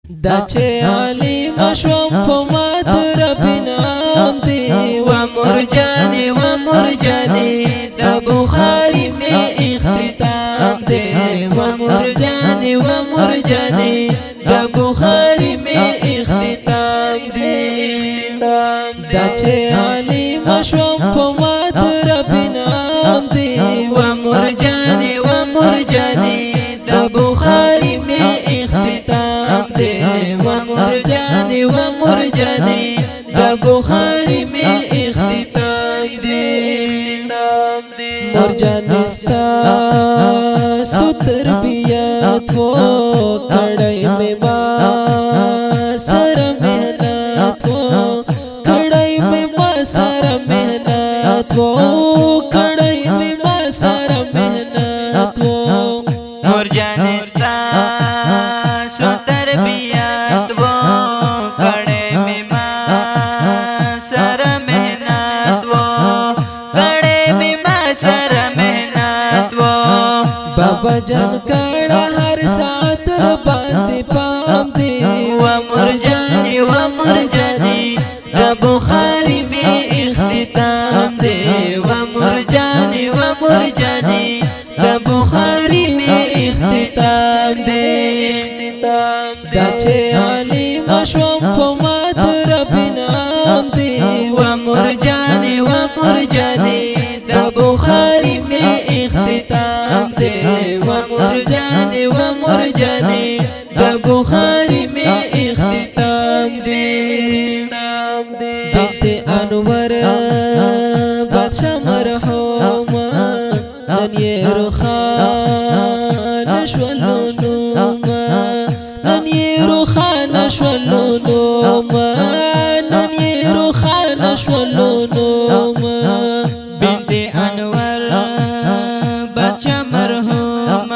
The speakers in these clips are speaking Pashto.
دا چې عالم شوم په ما د رب نام دی و مرجاني و مرجاني د بخاري می اختتام دی و مرجاني و مرجاني د بخاري می اختتام دی دا چې عالم شوم په ما د رب نام دی و مرجاني و مرجاني د بخاري می اختتام دی و مرجاني و مرجاني د بخاري می اختتام دی مرجاني ستا تربیت و کڑائی میں ما سر محنت و کڑائی میں ما سر محنت و کڑائی میں ما سر محنت و مرجاني ستا تربیت و کڑائی میں ما سر محنت و کڑائی میں ما سر محنت و بابا جان کڑا ہر ساتھ باندې پام دی و مرجاني و مرجاني د بخاري می اختتام دی و مرجاني و مرجاني د بخاري می اختتام دی دا چې عالم شوم په ما د رب نام دی و مرجاني و مرجاني د بخاري می اختتام دی و مرجاني و مرجاني د بخاري می اختتام دی بنت انور بادشاہ مرحوم نن یې روخان شولو نوما نن یې روخان شولو نوما نن یې روخان شولو نوما بنت انور بادشاہ مرحوم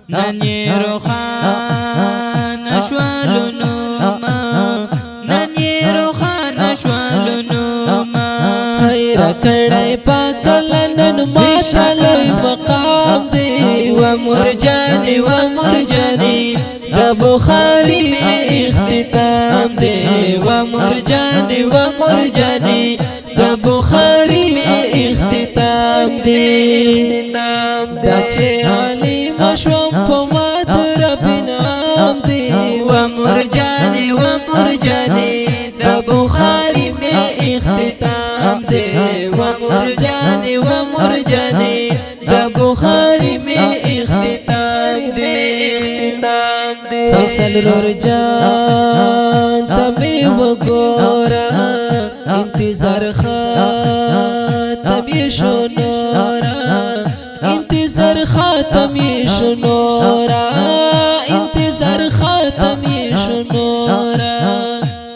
نن یې روخان شولو نوما نن یې روخان شولو نوما خیر کړای پاک لنن ماتلوی مقام دی و مرجاني و مرجاني د بخاري می اختتام دی و مرجاني و مرجاني د بخاري می اختتام دی دا چې عالم شوم په ما د رب نام دی و مرجاني و مرجاني د بخاري می اختتام دی و مرجاني و مرجاني د بخاري می اختتام دی فیصل رورجان تمی وګورا انتظار ختم شنورا انتظار ختم شنورا انتظار ختم شنورا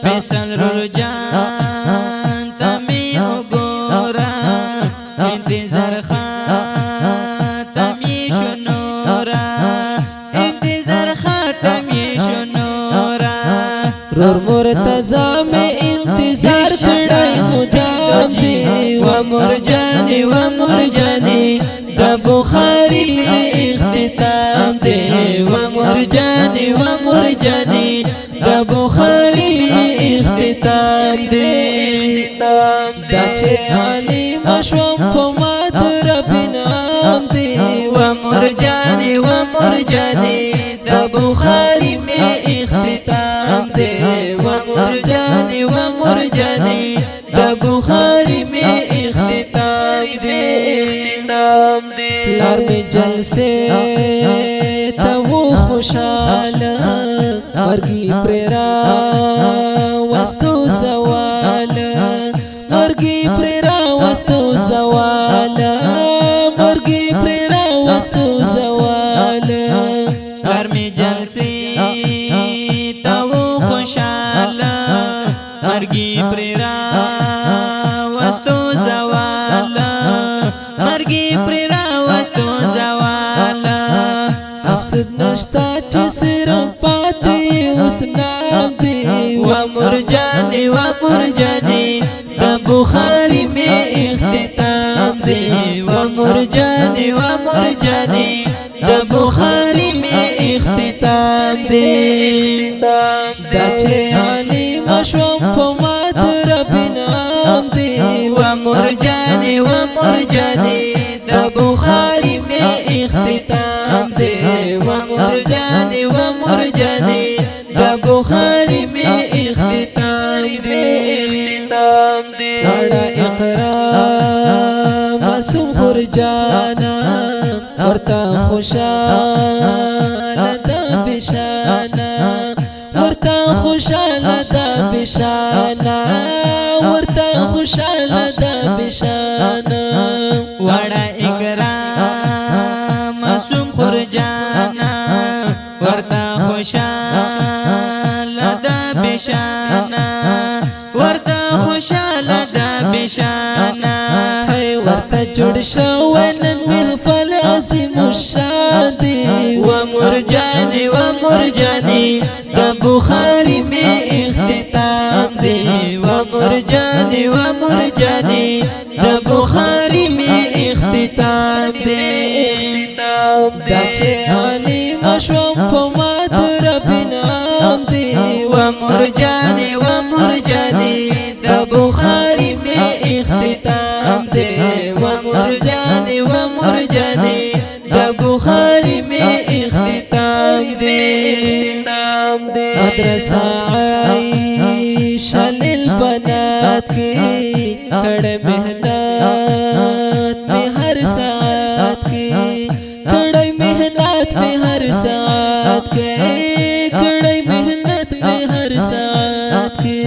فیصل رورجان تمی وګورا انتظار ختم شنورا انتظار ختم شنورا رور مرتضی میں انتظار کڑائی مدام دی و مرجاني و مرجاني د بخاري میں اختتام دی و مرجاني و مرجاني د بخاري میں اختتام دی دا چې عالم شوم په ما د رب نام دی و مرجاني و مرجاني د بخاري میں اختتام دی و مرجاني و مرجاني د بخاري میں اختتام دی لار میں جلسے تو خوشحال مرگی پریرا وستو زوال مرگی پریرا وستو زوال مرگی پریرا وستو زوال لار میں جلسی تو خوشحال مرگی پریرا وستو زوال مرگی پریرا وستو زوال افسد نشتا چې صرف پاتې اوس نام دی و مرجاني و مرجاني د بخاري می اختتام دی و مرجاني و مرجاني د بخاري می اختتام اختتام دی دا چې علیم شوم په ما د رب انعام دی و مرجاني و مرجاني د بخاري می اختتام دی و مرجاني و مرجاني د بخاري می اختتام دی اڑا اقرا معصوم خرجانا ورتا خوشاله دا بشانا ورتا خوشاله دا بشانا ورتا خوشاله دا بشانا وڑا اکرام معصوم خرجانا ورتا خوشاله دا بشانا ورتا خوشاله دا بشانا هاي ورتا جوړ شو نن محفل عظیم الشادي ومرجاني ومرجاني د بخاري می اختتام دی ومرجاني ومرجاني د بخاري می اختتام دی دا چې علیم شوم په ما د رب انعام دی ومرجاني ومرجاني د بخاري می اختتام دی ومرجاني ومرجاني د بخاري می اختتام دی مدرسہ عائشہ للبنات کی کڑے محنت میں ہر ساعت کی کڑے محنت میں ہر ساعت کے کڑے محنت میں ہر ساعت کے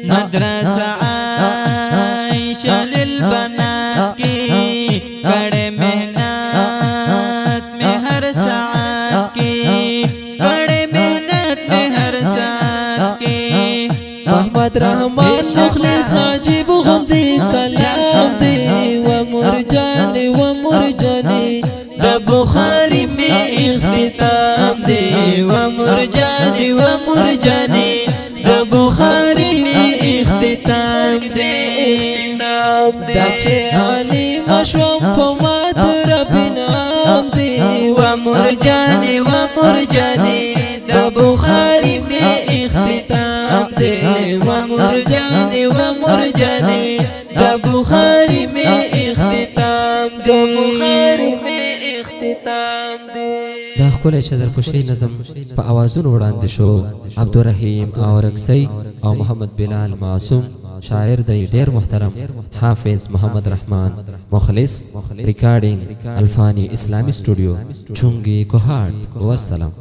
مدرسہ عائشہ للبنات کی کڑے محنت میں ہر ساعت کی کڑے محنت میں ہر ساعت کی محمد رحمان مخلص عجیب غندی کلام دی ومرجاني ومرجاني د بخاري می اختتام دی ومرجاني ومرجاني د بخاري می اختتام دی دا چې علیم شوم په ما د رب انعام دی ومرجاني ومرجاني د بخاري می اختتام دی ومرجاني ومرجاني د بخاري می اختتام دی دا خپل چدر پوشی نظم په اوازونو وړاندې شو عبدالرحیم اورکسی او محمد بلال معصوم شاعر دی ډیر محترم حافظ محمد رحمان مخلص ریکارډینګ الفانی اسلامی سټوډیو چونګي کوهاټ والسلام